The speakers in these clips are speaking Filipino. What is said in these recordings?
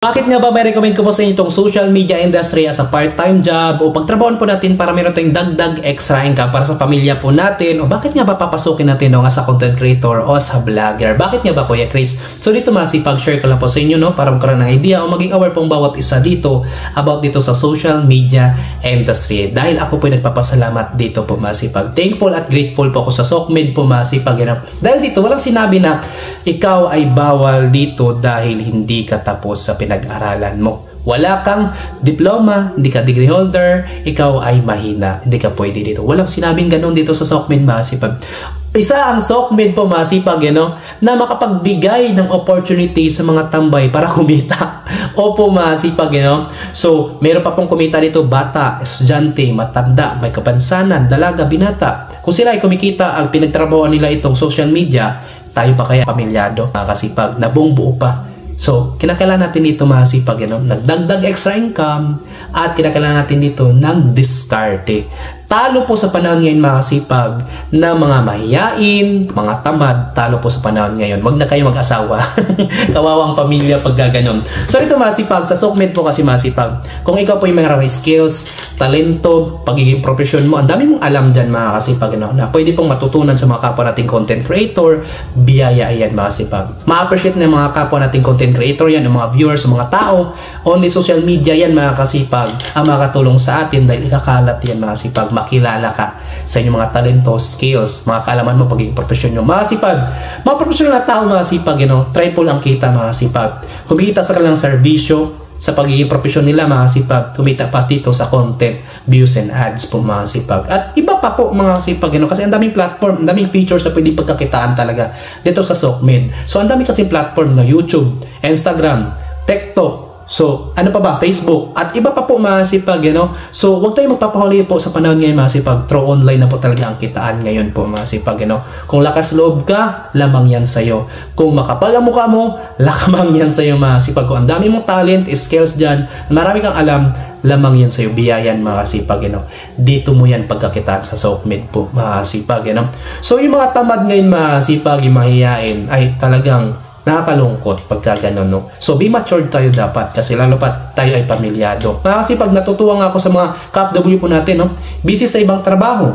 Bakit nga ba may recommend ko po sa inyo itong social media industry as a part-time job o pagtrabahoan po natin para meron tayong dagdag extra income para sa pamilya po natin? O bakit nga ba papasukin natin as a content creator o as a vlogger? Bakit nga ba, Kuya Chris? So dito masipag-share ko lang po sa inyo para magkaroon ng idea o maging aware pong bawat isa dito about dito sa social media industry. Dahil ako po nagpapasalamat dito po masipag. Thankful at grateful po ako sa SOCMED po masipag. Dahil dito walang sinabi na ikaw ay bawal dito dahil hindi ka tapos sa pinag-aralan mo. Wala kang diploma, hindi ka degree holder, ikaw ay mahina, hindi ka pwede dito. Walang sinabing ganun dito sa SOCMED masipag. Isa ang SOCMED po masipag na makapagbigay ng opportunity sa mga tambay para kumita. Opo masipag So, meron pa pong kumita dito, bata, estudyante, matanda, may kapansanan, dalaga, binata. Kung sila ay kumikita, ang pinagtrabahoan nila itong social media, tayo pa kaya pamilyado, makasipag, na buong buo pa. So, kinakailangan natin dito masipag, nagdagdag extra income at kinakailangan natin dito ng diskarte. Talo po sa panahon ngayon makasipag na mga mahiyain, mga tamad, talo po sa panahon ngayon. Wag na kayo mag-asawa. Kawawang pamilya pag gaganon. So ito masipag, sa SOCMED po kasi masipag. Kung ikaw po yung may skills, talento, pagiging profession mo, ang dami mong alam dyan mga kasipag na pwede pong matutunan sa mga kapwa nating content creator, biyaya yan masipag. Ma-appreciate na mga kapwa nating content creator yan, yung mga viewers, yung mga tao, only social media yan mga kasipag, ang makatulong sa atin dahil ikakalat yan mga kasipag. Makilala ka sa inyong mga talento, skills, mga kaalaman mo, pagiging profesyon nyo. Mga sipag, mga professional na tao, mga sipag, triple ang kita, mga sipag. Kumikita sa kanilang serbisyo, sa pagiging profesyon nila, mga sipag, kumita pa dito sa content, views and ads po, mga sipag. At iba pa po, mga sipag, kasi ang daming platform, ang daming features na pwede pagkakitaan talaga dito sa SOCMED. So, ang daming kasi platform na YouTube, Instagram, TikTok, so, ano pa ba? Facebook. At iba pa po masipag, So, huwag tayo magpapahuli po sa panahon ngayon masipag. Through online na po talaga ang kitaan ngayon po masipag, Kung lakas loob ka, lamang yan sa'yo. Kung makapal ang mukha mo, lamang yan sa'yo masipag. Kung ang dami mong talent, skills dyan, marami kang alam, lamang yan sa'yo. Biyayan masipag, Dito mo yan pagkakitaan sa SOCMED po masipag, So, yung mga tamad ngayon masipag, yung mahihain, ay talagang nakakalungkot pagka ganun, So, be matured tayo dapat kasi lalo pa tayo ay pamilyado. Kasi pag natutuwa nga ako sa mga ka-OFW po natin, busy sa ibang trabaho,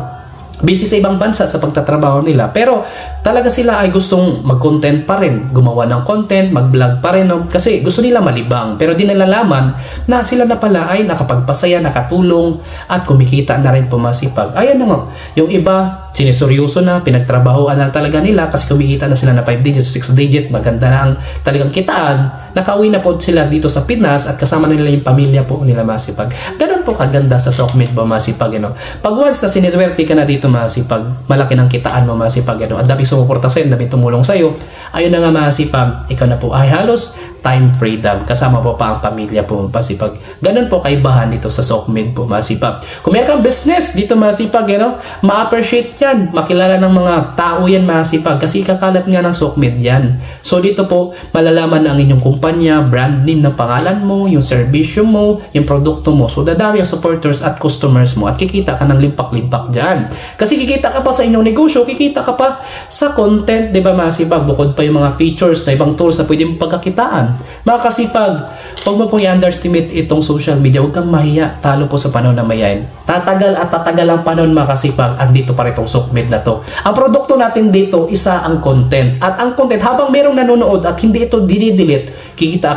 busy sa ibang bansa sa pagtatrabaho nila. Pero talaga sila ay gustong mag-content pa rin, gumawa ng content, mag-vlog pa rin, kasi gusto nila malibang. Pero di nalalaman na sila na pala ay nakapagpasaya, nakatulong, at kumikita na rin pumasipag. Ayan na yung iba, siniseryoso na, pinagtrabahoan na talaga nila kasi kumikita na sila na 5 digit, 6 digit, maganda na ang talagang kitaan. Nakauwi na po sila dito sa Pinas at kasama nila yung pamilya po nila masipag. Ganun po kaganda sa SOCMED ba masipag, Pag once na siniswerte ka na dito masipag, malaki ng kitaan mo masipag, Ang daming sumuporta sa'yo, ang daming tumulong sa'yo. Ayun na nga masipag, ikaw na po ay halos time freedom. Kasama po pa ang pamilya po masipag. Ganun po kaibahan dito sa SOCMED po masipag. Kung meron kang business dito masipag, ma-appreciate yan. Makilala ng mga tao yan masipag kasi kakalat nga ng SOCMED yan. So dito po, malalaman na ang inyong kumpanya, brand name ng pangalan mo, yung serbisyo mo, yung produkto mo. So dadami ang supporters at customers mo at kikita ka ng limpak-limpak dyan. Kasi kikita ka pa sa inyong negosyo, kikita ka pa sa content, di ba masipag? Bukod pa yung mga features na ibang tools na pwede mong pagkakitaan. Mga kasipag, huwag mo pong i-underestimate itong social media. Huwag kang mahiya. Talo po sa panahon na mayayin. Tatagal at tatagal ang panahon mga kasipag. Andito pa rin itong SOCMED na to. Ang produkto natin dito, isa ang content. At ang content, habang merong nanonood at hindi ito dinidelete, kikita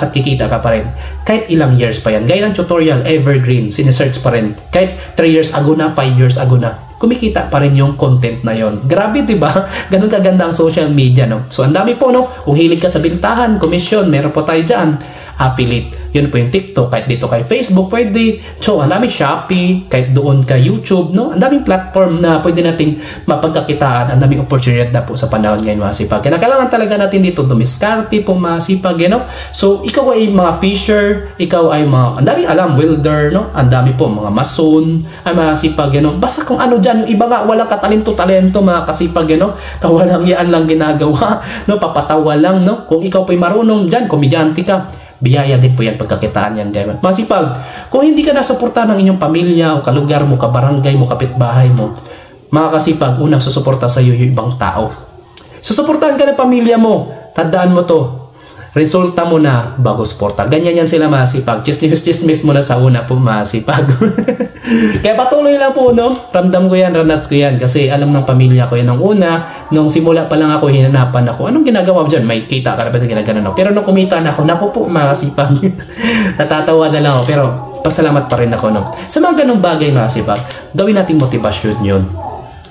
ka pa rin. Kahit ilang years pa yan. Gaya ng tutorial, evergreen, sinesearch pa rin. Kahit 3 years ago na, 5 years ago na, kumikita pa rin yung content na yon. Grabe, diba? Ganun kaganda ang social media, So, ang dami po, Kung hilig ka sa bintahan, komisyon, meron po tayo dyan. Affiliate. Yun po yung TikTok. Kahit dito kay Facebook, pwede. So, ang daming Shopee. Kahit doon kay YouTube, Ang daming platform na pwede nating mapagkakitaan. Ang daming opportunity na po sa panahon ngayon, masipag. Kaya kailangan talaga natin dito dumiskarte po, masipag, So, ikaw ay mga fisher, ikaw ay mga, ang daming alam, welder, Ang dami po, mga mason, ay masipag, Basta kung ano dyan, yung iba nga, walang katalento-talento, mga kasipag, kawalang yan lang ginagawa, papatawa lang, Kung ikaw po'y marunong dyan, komedyante ka, biyaya din po yan pagkakitaan yan, diba? Masipag, kung hindi ka nasuportahan ng inyong pamilya o kalugar mo, kabarangay mo, kapitbahay mo, mga kasipag, unang susuporta sa iyo yung ibang tao. Susuportahan ka ng pamilya mo, tandaan mo to, resulta mo na bago suporta. Ganyan yan sila masipag. Chismis muna sa una po masipag. Kaya patuloy lang po, no? Ramdam ko yan, ranas ko yan. Kasi alam ng pamilya ko yan nung una. Nung simula pa lang ako, hinanapan ako. Anong ginagawa mo dyan? May kita ka na ba ginagano? Pero nung kumita na ako, naku po, masipag. Natatawa na lang ako. Pero pasalamat pa rin ako, no? Sa mga ganong bagay, masipag, gawin nating motivasyon yun.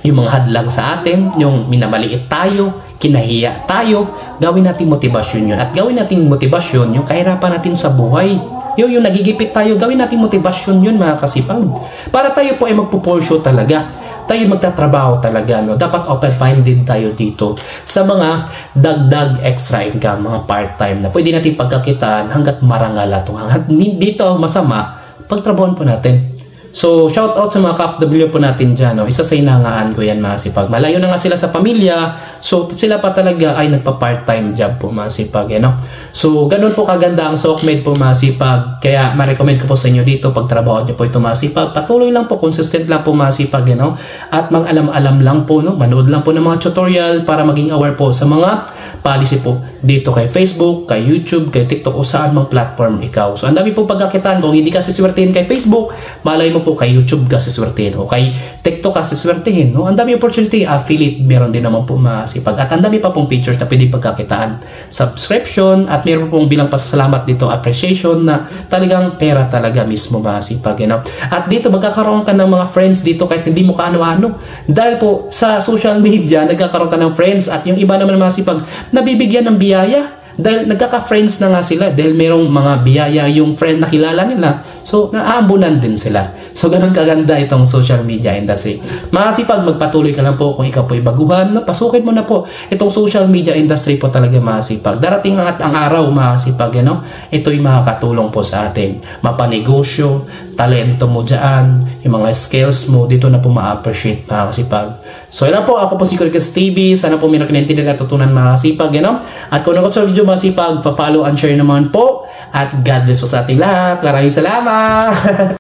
Yung mga hadlang sa atin, yung minamaliit tayo, kinahiya tayo, gawin nating motivasyon yun. At gawin nating motivasyon yung kahirapan natin sa buhay. Yung nagigipit tayo, gawin nating motivasyon yun, mga kasipag. Para tayo po ay magpupursyo talaga. Tayo magtatrabaho talaga, no? Dapat open-minded tayo dito sa mga dagdag extra income, mga part-time na pwede natin pagkakitaan hanggat marangal at hanggat dito masama, pagtrabahoan po natin. So, shout out sa mga ka-OFW po natin dyan. No? Isa sa inangaan ko yan, masipag. Malayo na nga sila sa pamilya. So, sila pa talaga ay nagpa-part-time job po, masipag. You know? So, ganun po kaganda ang Sokmed po, masipag. Kaya, ma-recommend ko po sa inyo dito, pagtrabaho nyo po ito, masipag. Patuloy lang po, consistent lang po, masipag. You know? At mag-alam-alam lang po, no? Manood lang po ng mga tutorial para maging aware po sa mga policy po dito kay Facebook, kay YouTube, kay TikTok, o saan mang platform ikaw. So, ang dami po pagkakitaan. Kung hindi ka siswertihin kay Facebook, malay mo po kay YouTube ka siswertihin o kay TikTok ka siswertihin. No? Ang dami opportunity, affiliate, meron din naman po masipag. At ang dami pa pong features na pwede pagkakitaan. Subscription, at meron pong bilang pasasalamat dito, appreciation, na talagang pera talaga mismo masipag. You know? At dito magkakaroon ka ng mga friends dito kahit hindi mo kaano-ano. Dahil po sa social media, nagkakaroon ka ng friends, at yung iba naman masipag, nabibigyan ng biyaya. Dahil nagkaka-friends na nga sila, dahil merong mga biyaya yung friend na kilala nila, so naaambunan din sila. So ganun kaganda itong social media industry. Masipag, magpatuloy ka lang po kung ikaw po ay baguhan, no? Pasukin mo na po itong social media industry po talaga, masipag. Darating ang araw, masipag, no? Ito'y makakatulong po sa atin. Mapanegosyo, talento mo dyan, yung mga skills mo, dito na po ma-appreciate, masipag. So ilan po, ako po si Kurikis TV. Sana po may nakinintindi na natutunan, masipag, no? At kung nagot sa video, masipag, pa-follow and share naman po. At God bless po sa ating lahat. Maraming salamat!